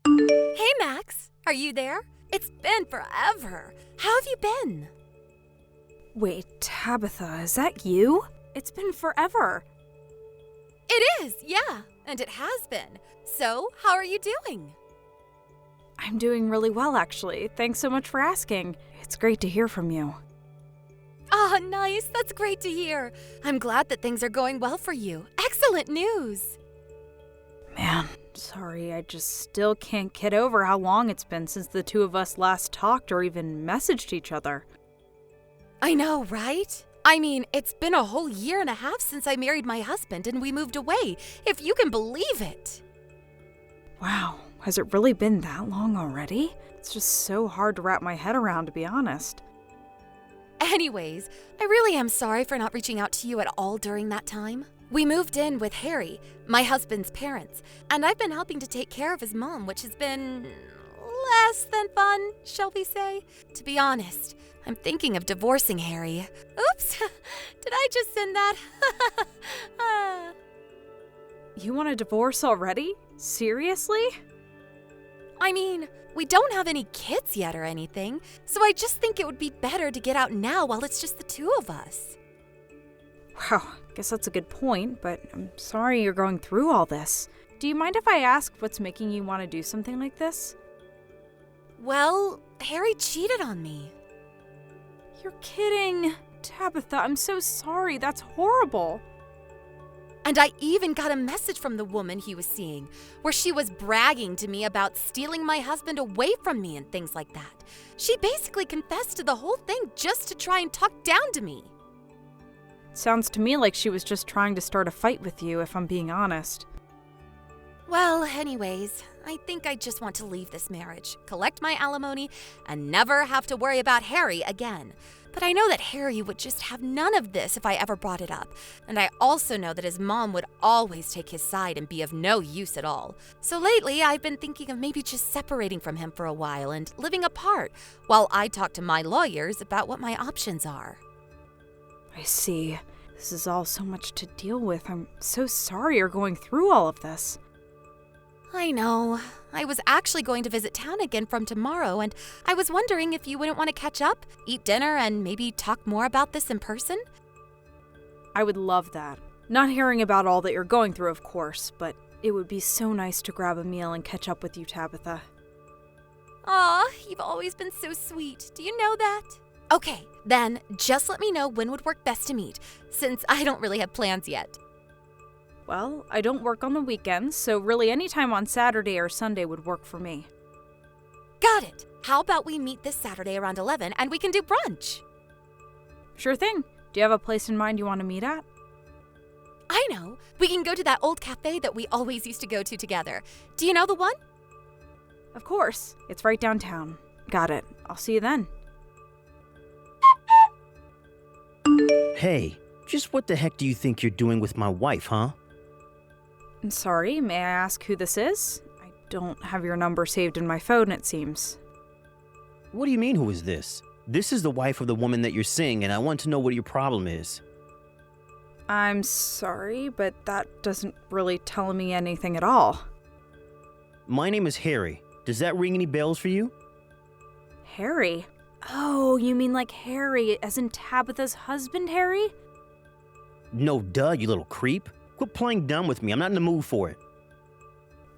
Hey, Max. Are you there? It's been forever. How have you been? Wait, Tabitha, is that you? It's been forever. It is, yeah. And it has been. So, how are you doing? I'm doing really well, actually. Thanks so much for asking. It's great to hear from you. Ah, nice. That's great to hear. I'm glad that things are going well for you. Excellent news. Man, sorry, I just still can't get over how long it's been since the two of us last talked or even messaged each other. I know, right? I mean, it's been a whole year and a half since I married my husband and we moved away, if you can believe it. Wow, has it really been that long already? It's just so hard to wrap my head around, to be honest. Anyways, I really am sorry for not reaching out to you at all during that time. We moved in with Harry, my husband's parents, and I've been helping to take care of his mom, which has been less than fun, shall we say? To be honest, I'm thinking of divorcing Harry. Oops, did I just send that? You want a divorce already? Seriously? I mean, we don't have any kids yet or anything, so I just think it would be better to get out now while it's just the two of us. Wow, guess that's a good point, but I'm sorry you're going through all this. Do you mind if I ask what's making you want to do something like this? Well, Harry cheated on me. You're kidding. Tabitha, I'm so sorry. That's horrible. And I even got a message from the woman he was seeing, where she was bragging to me about stealing my husband away from me and things like that. She basically confessed to the whole thing just to try and talk down to me. Sounds to me like she was just trying to start a fight with you, if I'm being honest. Well, anyways, I think I just want to leave this marriage, collect my alimony, and never have to worry about Harry again. But I know that Harry would just have none of this if I ever brought it up. And I also know that his mom would always take his side and be of no use at all. So lately, I've been thinking of maybe just separating from him for a while and living apart, while I talk to my lawyers about what my options are. I see. This is all so much to deal with. I'm so sorry you're going through all of this. I know. I was actually going to visit town again from tomorrow, and I was wondering if you wouldn't want to catch up, eat dinner, and maybe talk more about this in person? I would love that. Not hearing about all that you're going through, of course, but it would be so nice to grab a meal and catch up with you, Tabitha. Aw, you've always been so sweet. Do you know that? Okay, then just let me know when would work best to meet, since I don't really have plans yet. Well, I don't work on the weekends, so really any time on Saturday or Sunday would work for me. Got it. How about we meet this Saturday around 11 and we can do brunch? Sure thing. Do you have a place in mind you want to meet at? I know. We can go to that old cafe that we always used to go to together. Do you know the one? Of course. It's right downtown. Got it. I'll see you then. Hey, just what the heck do you think you're doing with my wife, huh? I'm sorry, may I ask who this is? I don't have your number saved in my phone, it seems. What do you mean, who is this? This is the wife of the woman that you're seeing, and I want to know what your problem is. I'm sorry, but that doesn't really tell me anything at all. My name is Harry. Does that ring any bells for you? Harry? Oh, you mean like Harry, as in Tabitha's husband, Harry? No, duh, you little creep. Quit playing dumb with me. I'm not in the mood for it.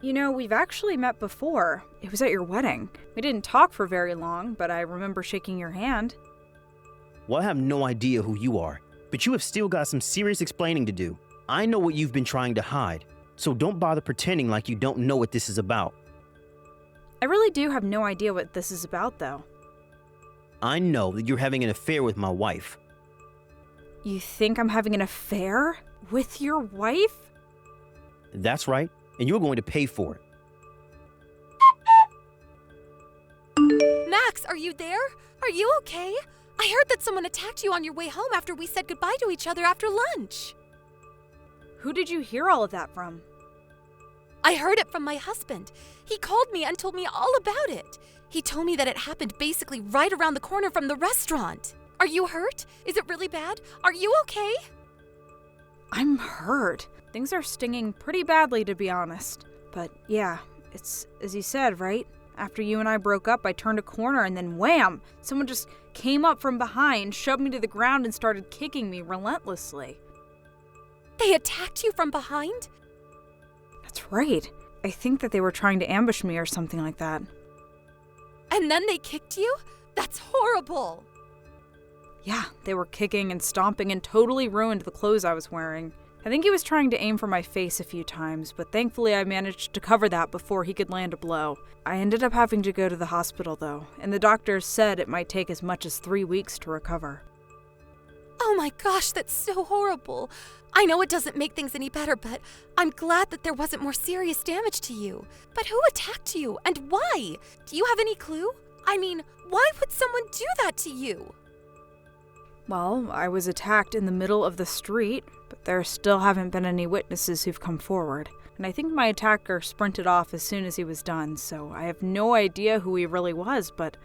You know, we've actually met before. It was at your wedding. We didn't talk for very long, but I remember shaking your hand. Well, I have no idea who you are, but you have still got some serious explaining to do. I know what you've been trying to hide, so don't bother pretending like you don't know what this is about. I really do have no idea what this is about, though. I know that you're having an affair with my wife. You think I'm having an affair? With your wife? That's right, and you're going to pay for it. Max, are you there? Are you okay? I heard that someone attacked you on your way home after we said goodbye to each other after lunch. Who did you hear all of that from? I heard it from my husband. He called me and told me all about it. He told me that it happened basically right around the corner from the restaurant. Are you hurt? Is it really bad? Are you okay? I'm hurt. Things are stinging pretty badly, to be honest. But yeah, It's as you said, right? After you and I broke up, I turned a corner and then wham! Someone just came up from behind, shoved me to the ground, and started kicking me relentlessly. They attacked you from behind? That's right. I think that they were trying to ambush me or something like that. And then they kicked you? That's horrible! Yeah, they were kicking and stomping and totally ruined the clothes I was wearing. I think he was trying to aim for my face a few times, but thankfully I managed to cover that before he could land a blow. I ended up having to go to the hospital though, and the doctors said it might take as much as 3 weeks to recover. Oh my gosh, that's so horrible. I know it doesn't make things any better, but I'm glad that there wasn't more serious damage to you. But who attacked you, and why? Do you have any clue? I mean, why would someone do that to you? Well, I was attacked in the middle of the street, but there still haven't been any witnesses who've come forward. And I think my attacker sprinted off as soon as he was done, so I have no idea who he really was, but...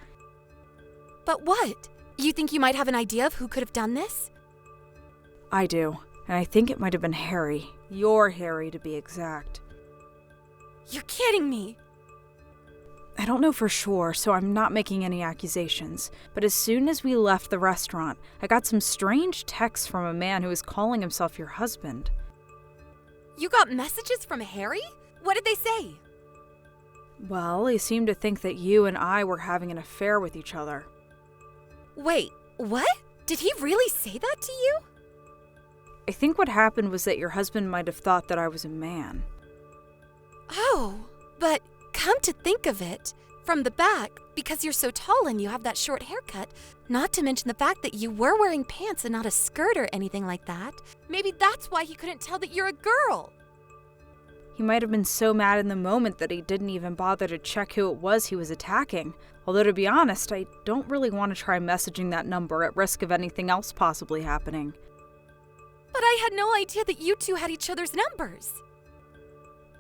But what? You think you might have an idea of who could have done this? I do, and I think it might have been Harry. Your Harry, to be exact. You're kidding me! I don't know for sure, so I'm not making any accusations, but as soon as we left the restaurant, I got some strange texts from a man who was calling himself your husband. You got messages from Harry? What did they say? Well, he seemed to think that you and I were having an affair with each other. Wait, what? Did he really say that to you? I think what happened was that your husband might have thought that I was a man. Oh, but come to think of it, from the back, because you're so tall and you have that short haircut, not to mention the fact that you were wearing pants and not a skirt or anything like that, maybe that's why he couldn't tell that you're a girl. He might have been so mad in the moment that he didn't even bother to check who it was he was attacking. Although to be honest, I don't really want to try messaging that number at risk of anything else possibly happening. But I had no idea that you two had each other's numbers.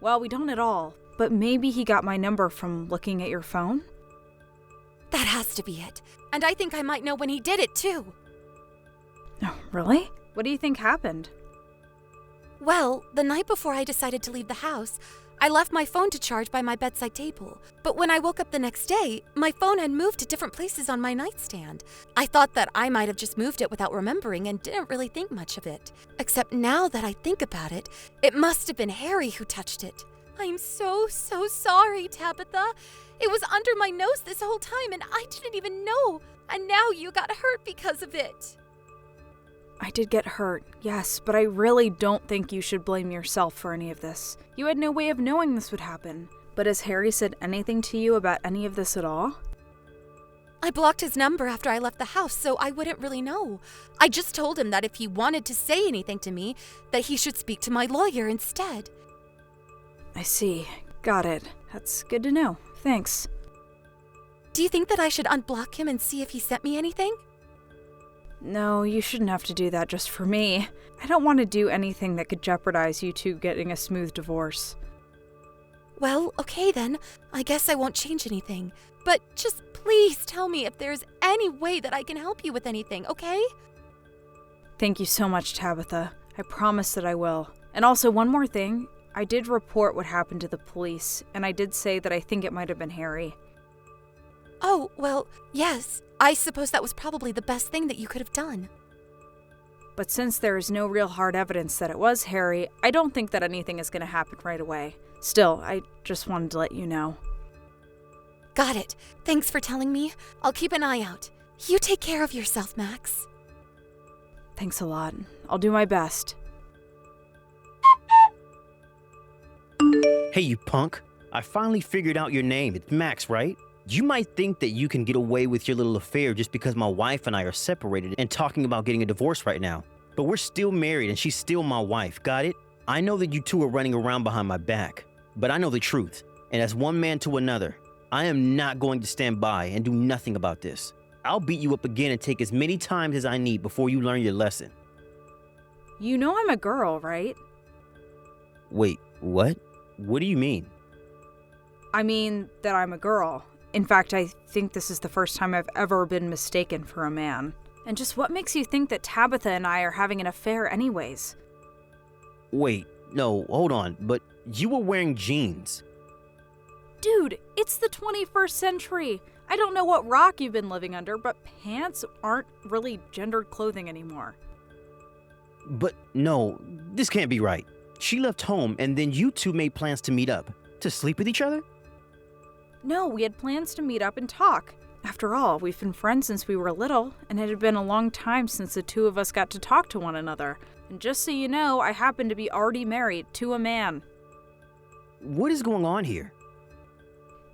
Well, we don't at all. But maybe he got my number from looking at your phone? That has to be it. And I think I might know when he did it, too. Oh, really? What do you think happened? Well, the night before I decided to leave the house, I left my phone to charge by my bedside table. But when I woke up the next day, my phone had moved to different places on my nightstand. I thought that I might have just moved it without remembering and didn't really think much of it. Except now that I think about it, it must have been Harry who touched it. I'm so sorry, Tabitha. It was under my nose this whole time and I didn't even know. And now you got hurt because of it. I did get hurt, yes, but I really don't think you should blame yourself for any of this. You had no way of knowing this would happen. But has Harry said anything to you about any of this at all? I blocked his number after I left the house, so I wouldn't really know. I just told him that if he wanted to say anything to me, that he should speak to my lawyer instead. I see. Got it. That's good to know. Thanks. Do you think that I should unblock him and see if he sent me anything? No, you shouldn't have to do that just for me. I don't want to do anything that could jeopardize you two getting a smooth divorce. Well, okay then. I guess I won't change anything. But just please tell me if there's any way that I can help you with anything, okay? Thank you so much, Tabitha. I promise that I will. And also, one more thing. I did report what happened to the police, and I did say that I think it might have been Harry. Oh, well, yes. I suppose that was probably the best thing that you could have done. But since there is no real hard evidence that it was Harry, I don't think that anything is going to happen right away. Still, I just wanted to let you know. Got it. Thanks for telling me. I'll keep an eye out. You take care of yourself, Max. Thanks a lot. I'll do my best. Hey, you punk. I finally figured out your name. It's Max, right? You might think that you can get away with your little affair just because my wife and I are separated and talking about getting a divorce right now. But we're still married and she's still my wife, got it? I know that you two are running around behind my back, but I know the truth. And as one man to another, I am not going to stand by and do nothing about this. I'll beat you up again and take as many times as I need before you learn your lesson. You know I'm a girl, right? Wait, what? What do you mean? I mean that I'm a girl. In fact, I think this is the first time I've ever been mistaken for a man. And just what makes you think that Tabitha and I are having an affair anyways? Wait, no, hold on, but you were wearing jeans. Dude, it's the 21st century. I don't know what rock you've been living under, but pants aren't really gendered clothing anymore. But no, this can't be right. She left home and then you two made plans to meet up. To sleep with each other? No, we had plans to meet up and talk. After all, we've been friends since we were little, and it had been a long time since the two of us got to talk to one another. And just so you know, I happen to be already married to a man. What is going on here?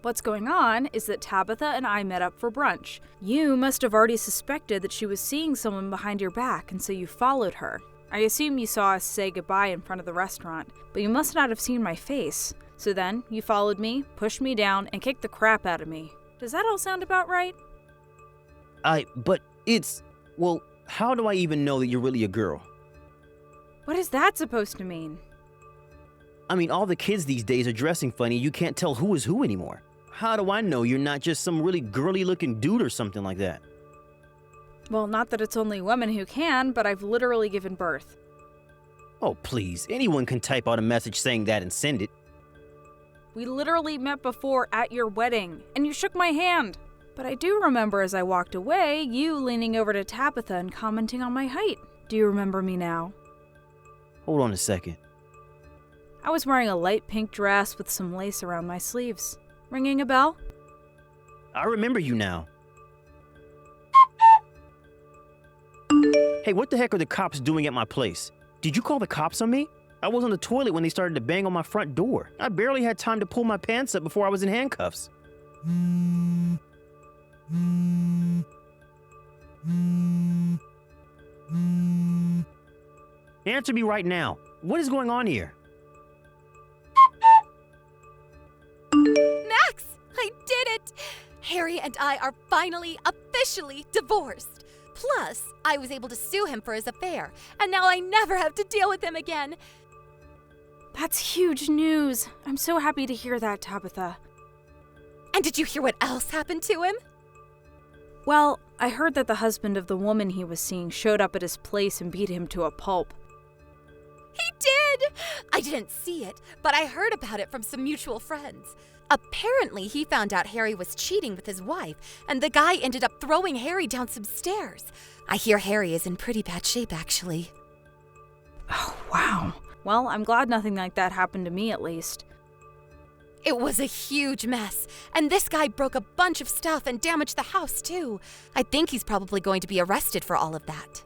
What's going on is that Tabitha and I met up for brunch. You must have already suspected that she was seeing someone behind your back, and so you followed her. I assume you saw us say goodbye in front of the restaurant, but you must not have seen my face. So then, you followed me, pushed me down, and kicked the crap out of me. Does that all sound about right? But it's... Well, how do I even know that you're really a girl? What is that supposed to mean? I mean, all the kids these days are dressing funny, you can't tell who is who anymore. How do I know you're not just some really girly-looking dude or something like that? Well, not that it's only women who can, but I've literally given birth. Oh, please. Anyone can type out a message saying that and send it. We literally met before at your wedding, and you shook my hand. But I do remember as I walked away, you leaning over to Tabitha and commenting on my height. Do you remember me now? Hold on a second. I was wearing a light pink dress with some lace around my sleeves. Ringing a bell? I remember you now. Hey, what the heck are the cops doing at my place? Did you call the cops on me? I was on the toilet when they started to bang on my front door. I barely had time to pull my pants up before I was in handcuffs. Answer me right now. What is going on here? Max! I did it! Harry and I are finally, officially divorced. Plus, I was able to sue him for his affair, and now I never have to deal with him again. That's huge news. I'm so happy to hear that, Tabitha. And did you hear what else happened to him? Well, I heard that the husband of the woman he was seeing showed up at his place and beat him to a pulp. He did! I didn't see it, but I heard about it from some mutual friends. Apparently, he found out Harry was cheating with his wife, and the guy ended up throwing Harry down some stairs. I hear Harry is in pretty bad shape, actually. Oh, wow. Well, I'm glad nothing like that happened to me, at least. It was a huge mess, and this guy broke a bunch of stuff and damaged the house, too. I think he's probably going to be arrested for all of that.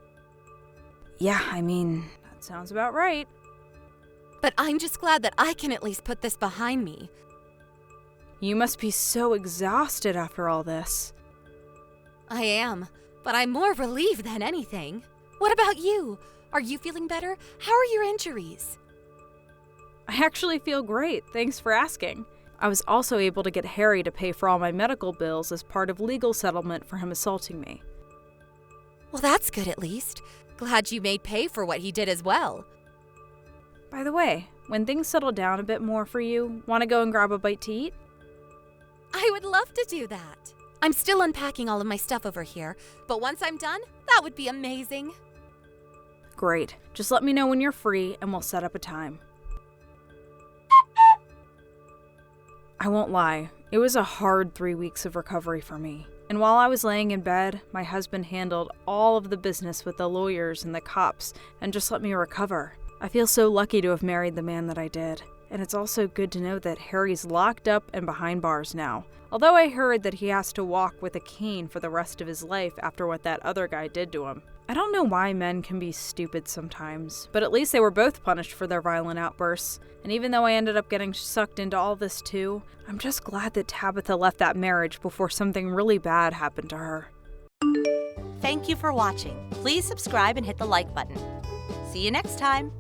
Yeah, I mean, that sounds about right. But I'm just glad that I can at least put this behind me. You must be so exhausted after all this. I am, but I'm more relieved than anything. What about you? Are you feeling better? How are your injuries? I actually feel great, thanks for asking. I was also able to get Harry to pay for all my medical bills as part of legal settlement for him assaulting me. Well, that's good at least. Glad you made pay for what he did as well. By the way, when things settle down a bit more for you, want to go and grab a bite to eat? I would love to do that. I'm still unpacking all of my stuff over here, but once I'm done, that would be amazing. Great. Just let me know when you're free and we'll set up a time. I won't lie, it was a hard 3 weeks of recovery for me. And while I was laying in bed, my husband handled all of the business with the lawyers and the cops and just let me recover. I feel so lucky to have married the man that I did. And it's also good to know that Harry's locked up and behind bars now. Although I heard that he has to walk with a cane for the rest of his life after what that other guy did to him. I don't know why men can be stupid sometimes, but at least they were both punished for their violent outbursts. And even though I ended up getting sucked into all this too, I'm just glad that Tabitha left that marriage before something really bad happened to her. Thank you for watching. Please subscribe and hit the like button. See you next time.